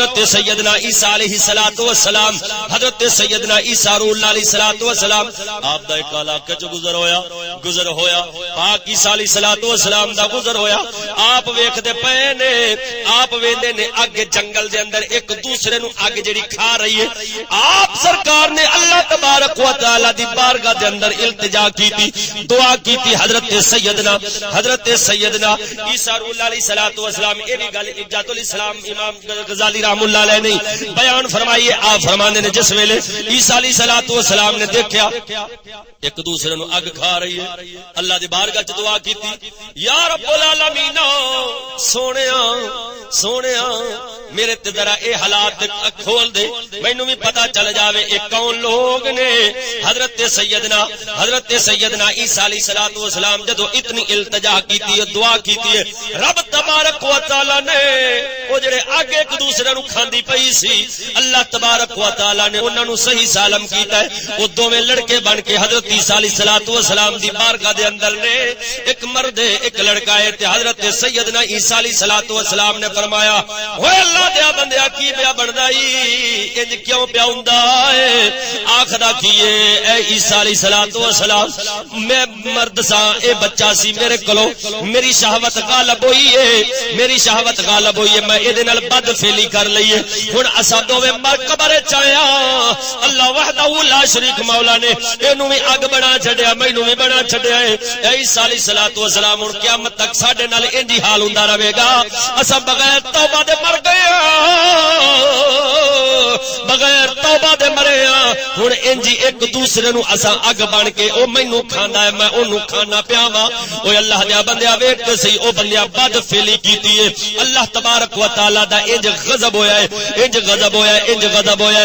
حضرت سیدنا عیسیٰ علیہ الصلوۃ والسلام حضرت سیدنا عیسیٰ روح اللہ علیہ الصلوۃ والسلام آپ دا ایک علاقے چ گزر ہویا پاک عیسیٰ علیہ الصلوۃ والسلام دا گزر ہویا آپ ویکھدے پئے نے آپ ویندے نے اگ جنگل دے اندر ایک دوسرے نو اگ جڑی کھا رہی ہے آپ سرکار نے اللہ تبارک و تعالی دی بارگاہ دے اندر التجا کیتی دعا کیتی حضرت سیدنا عیسیٰ روح اللہ علیہ الصلوۃ والسلام اے بھی گل اجازت الاسلام امام غزالی رحم اللہ علیہ نے بیان فرمائیے آپ فرماندے نے جس ویلے عیسیٰ علیہ الصلوۃ والسلام نے دیکھا ایک دوسرے نو اگ کھا رہی ہے اللہ دی بارگاہ چ دعا کیتی یا رب العالمین سونیا میرے تے ذرا اے حالات کھول دے مینوں بھی پتہ چل جاوے اے کون لوگ نے حضرت سیدنا عیسیٰ علیہ الصلوۃ والسلام جدوں اتنی التجا کیتی ہے دعا کیتی ہے رب تبارک و تعالی نے او جڑے اگ ایک دوسرے نو کھاندی پئی سی اللہ تبارک و تعالی نے انہاں نو صحیح سالم کیتا ہے او دوویں لڑکے بن کے حضرت عیسیٰ علیہ الصلوۃ والسلام دی بارگاہ دے اندر نے ایک مرد ایک لڑکا ہے تے حضرت سیدنا عیسیٰ علیہ الصلوۃ والسلام نے فرمایا اوے اللہ دیا بندیا کی پیا بندا ای انج کیوں پیا ہوندا ہے آکھدا کیے اے عیسیٰ علیہ الصلوۃ والسلام میں مرد سا اے بچہ سی میرے کولو میری شہوت غالب ہوئی ہے میں اے دے نال بد فعلی کر لئی ہے ہن اساں دوویں مر قبر چ آیا اللہ وحدہ لا شریک مولا نے اینو بھی اگ بنا چھڈیا مینوں بھی بنا چھڈیا ہے اے عیسیٰ علیہ الصلوۃ والسلام ہن قیامت تک ساڈے نال انج ہی حال ہوندا رہے گا اساں بغیر توبہ دے مر گئے بغیر توبہ دے مرے ہن انج ایک دوسرے نو اساں اگ بن کے او مینوں کھاندا ہے میں اونوں کھانا پیا وا اوے اللہ دے بندیا ویکھ تے صحیح او بندیا بد فعلی کیتی ہے اللہ تبارک و تعالی دا انج غضب ہویا ہے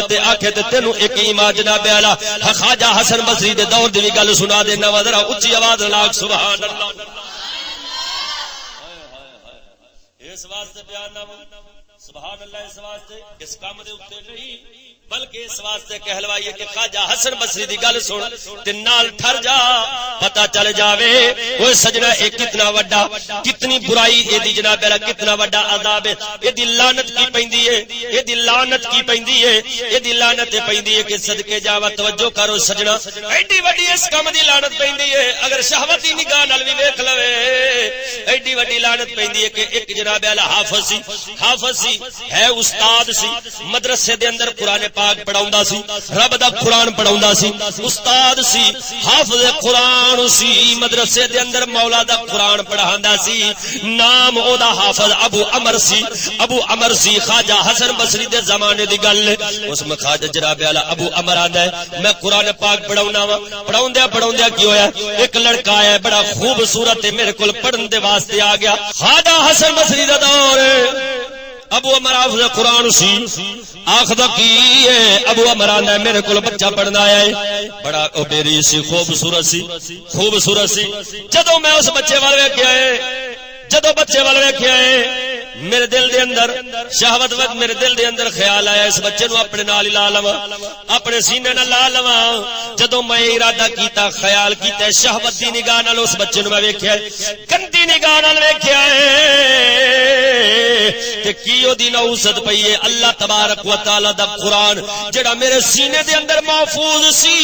تے آکھے تے تینوں ایک ایمان جناب اعلی خواجہ حسن بصری دے دور دی گل سنا دینا وا ذرا اونچی آواز نال سبحان اللہ اس واسطے بیان نہ سبحان اللہ اس واسطے اس کام دے اوتے نہیں بلکہ اس واسطے کہلوائیے کہ خواجہ حسن بصری دی گل سن تے نال ٹھر جا پتہ چل جاوے اوے سجنا اے کتنا وڈا کتنی برائی اے دی جناب اللہ کتنا وڈا عذاب ہے اے دی لعنت کی پیندی ہے کہ صدقے جاوا توجہ کرو سجنا ایڈی وڈی اس کام دی لعنت پیندی ہے اگر شہوتی نگاہ نال وی ویکھ لوے ایڈی وڈی لعنت پیندی ہے کہ ایک جناب اللہ حافظ سی ہے استاد سی مدرسے دے اندر قرآن پاک پڑھاوندا سی رب دا قرآن پڑھاوندا سی استاد سی حافظ قرآن سی مدرسے دے اندر مولا دا قرآن پڑھاندا سی نام او دا حافظ ابو عمر سی خواجہ حسن بصری دے زمانے دی گل اس میں خواجہ جناب اعلی ابو عمر آندا ہے میں قرآن پاک پڑھاونا وا پڑھاوندیا کی ہویا ایک لڑکا آیا بڑا خوبصورت میرے کول پڑھن دے واسطے آ گیا خواجہ حسن بصری دا دور ابو عمر حافظ قرآن سی آخدا کی ہے ابو عمر آندا ہے میرے کول بچہ پڑھنا آیا ہے بڑا او میری سی خوبصورت سی جدوں میں اس بچے وال ویکھیا ہے میرے دل دے اندر شہوت وقت میرے دل دے اندر خیال آیا اس بچے نو اپنے نال ہی لا لواں اپنے سینے نال لا لواں جدوں میں ارادہ کیتا خیال کیتا شہوت دی نگاہ نال اس بچے نو میں ویکھیا گندی نگاہ نال ویکھیا تے کی او دی نوست پئی ہے اللہ تبارک و تعالی دا قرآن جڑا میرے سینے دے اندر محفوظ سی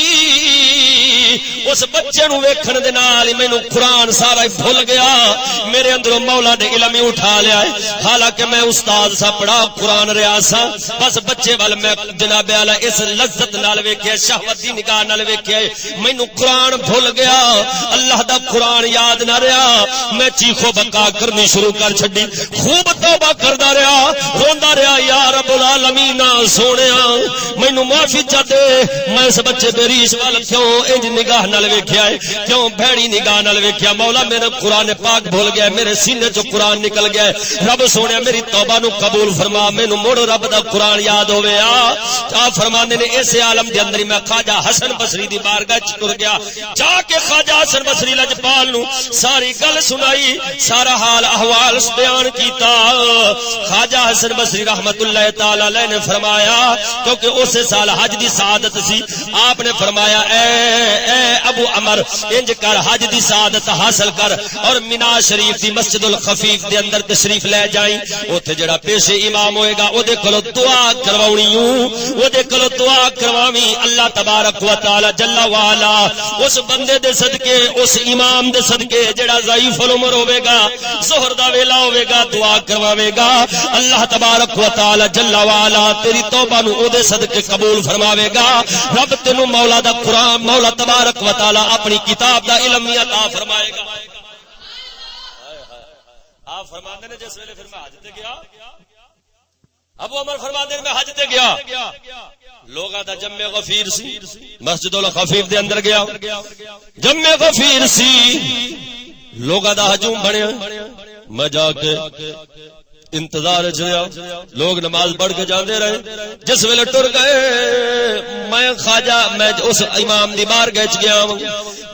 اس بچے نو ویکھن دے نال ہی مینوں قرآن سارا ہی بھول گیا میرے اندروں مولا نے علم ہی اٹھا لیا ہے حالانکہ میں استاد سا پڑھا قرآن رہا سا بس بچے وال میں جناب اعلی اس لذت نال ویکھیا شہوت دی نگاہ نال ویکھیا مینوں قرآن بھول گیا اللہ دا قرآن یاد نہ رہا میں چیخو بکا کرنی شروع کر چھڈی خوب توبہ کردا رہا روندا رہا یا رب العالمین سونیا مینوں معافی چا دے میں اس بچے دے ریش وال کیوں انج نگاہ نال ویکھیا کیوں بھڑی نگاہ نال ویکھیا مولا میرے قرآن پاک بھول گیا میرے سینے چوں قرآن نکل گیا رب سونے میری توبہ نو قبول فرما مینوں مڑ رب دا قرآن یاد ہوے آ فرماندے نے اس عالم دے اندر میں خواجہ حسن بصری دی بارگاہ چ ٹر گیا جا کے خواجہ حسن بصری لجپال نو ساری گل سنائی سارا حال احوال بیان کیتا خواجہ حسن بصری رحمت اللہ تعالی علیہ نے فرمایا کیونکہ اس سال حج دی سعادت سی، آپ نے فرمایا اے ابو عمر انج کر حج دی سعادت حاصل کر اور مینا شریف دی مسجد الخفیف دے اندر تشریف لے جائیں، اوتھے جڑا پیشے امام ہوئے گا او دے کولو دعا کرواونی او دے کولو دعا کرواویں، اللہ تبارک و تعالی جل وعلا اس بندے دے صدقے اس امام دے صدقے جڑا ضعیف العمر ہوے گا ظہر دا ویلا ہوے گا دعا کرواوے گا، اللہ تبارک و تعالی جل وعلا تیری توبہ نو او دے صدقے قبول فرماوے گا، رب تینو مولا دا قرآن مولا تبارک و تعالی اپنی کتاب دا علم عطا فرمائے گا۔ آپ فرماندے نے جس ویلے پھر میں حج تے گیا، ابو عمر فرماندے میں حج تے گیا، لوگاں دا جمع غفیر سی، مسجد الخفیف دے اندر گیا، جمع غفیر سی، لوگاں دا ہجوم بنیا، میں جا کے انتظار چلیا، لوگ نماز پڑھ کے جاندے رہے، جس ویلے ٹر گئے میں خواجہ میں اس امام دی بارگاہ وچ گیا،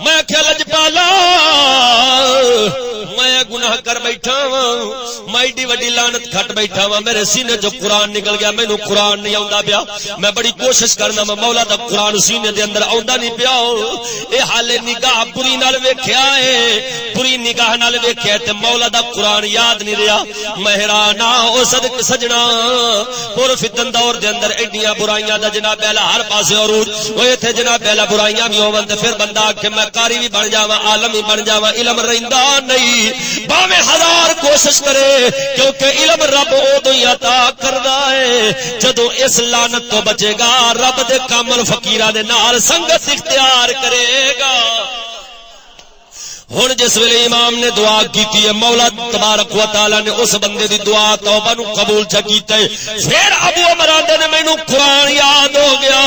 میں کہ لجپالا میں گناہ کر بیٹھا ہاں، میں ایڈی وڈی لعنت کھٹ بیٹھا ہاں، میرے سینے جو قرآن نکل گیا، مینوں قرآن نہیں آوندا پیا، میں بڑی کوشش کرنا میں مولا دا قرآن سینے دے اندر آوندا نہیں پیا، اے حال نگاہ بری نال ویکھیا اے، بری نگاہ نال ویکھیا تے مولا دا قرآن یاد نہیں رہیا، میں حیران ہاں او صدق سجنا پور فتن دور دے اندر ایڈیاں برائیاں دا جناب اعلی ہر پاسے عروج او ایتھے جناب اعلی برائیاں بھی ہون تے پھر بندہ کہ میں قاری بھی بن جاواں عالم بھی بن جاواں، علم رہندا نہیں باویں ہزار کوشش کرے کیونکہ علم رب اودوں ہی عطا کردا ہے جدوں اس لعنت تو بچے گا، رب دے کامل فقیراں دے نال سنگت اختیار کرے گا۔ ہن جس ویلے امام نے دعا کیتی ہے مولا تبارک و تعالی نے اس بندے دی دعا توبہ نو قبول چا کیتا ہے، پھر ابو عمر آندے نے مینوں قرآن یاد ہو گیا،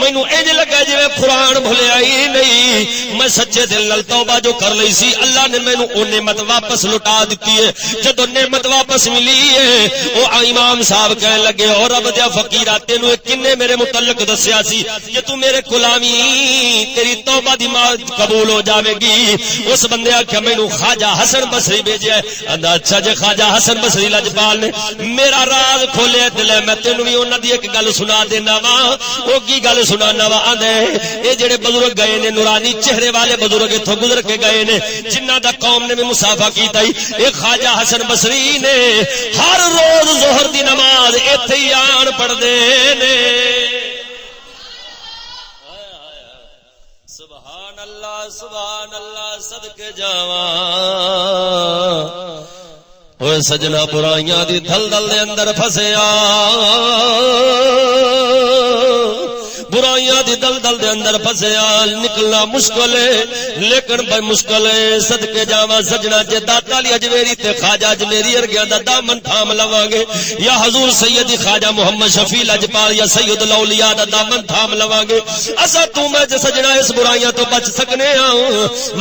مینوں انج لگا جویں قرآن بھولیا ہی نہیں، میں سچے دل نال توبہ جو کر لئی سی اللہ نے مینوں او نعمت واپس لٹا دتی ہے، جدوں نعمت واپس ملی ہے او امام صاحب کہن لگے او رب دے فقیرا تینوں کنے میرے متعلق دسیا سی کہ تو میرے غلامی تیری توبہ دی قبول ہو جاوے گی، اس بندے آخیا مینوں خواجہ حسن بصری بھیجیا ہے، آندا اچھا جے خواجہ حسن بصری لجپال نے میرا راز کھولیا دل ہے، میں تینوں بھی انہاں دی ایک گل سنا دینا وا، او کی گل سنانا وا، آندے اے جڑے بزرگ گئے نے نورانی چہرے والے بزرگ اتھوں گزر کے گئے نے جنہاں دا قوم نے بھی مصافحہ کیتا ہی، اے خواجہ حسن بصری نے ہر روز ظہر دی نماز ایتھے ہی آن پڑھدے نے، سبحان اللہ صدقے جاواں، اوے سجنا برائیاں دی دھل دے اندر پھسیا، برائیاں دی دل دے اندر پھسیا، نکلنا مشکل ہے لیکن بڑی مشکل ہے، صدقے جاواں سجنا جے داتا علی اجمیری تے خواجہ اجمیری ارگیاں دا دامن تھام لواں گے یا حضور سیدی خواجہ محمد شفیع لجپال یا سید الاولیاء دا دامن تھام لواں گے، اسا تو میں جے سجنا اس برائیاں تو بچ سکنے ہاں،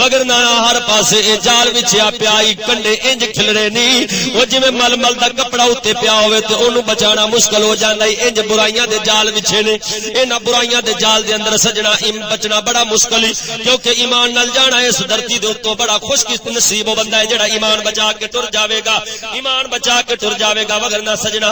وگرنہ ہر پاسے اے جال وچیا پیائی کنڈے انج کھلرے نہیں، او جویں مل مل دا کپڑا اوتے پیا ہوے تے اونوں بچانا مشکل ہو جاندا ہے، انج برائیاں دے جال وچے نے، انہاں برائیاں دے جال دے اندر سجنا بچنا بڑا مشکل ہے، کیونکہ ایمان نال جانا اس دھرتی دے اوتوں بڑا خوش نصیب بندہ ہے جڑا ایمان بچا کے ٹر جاوے گا، ایمان بچا کے ٹر جاوے گا، وگرنہ سجنا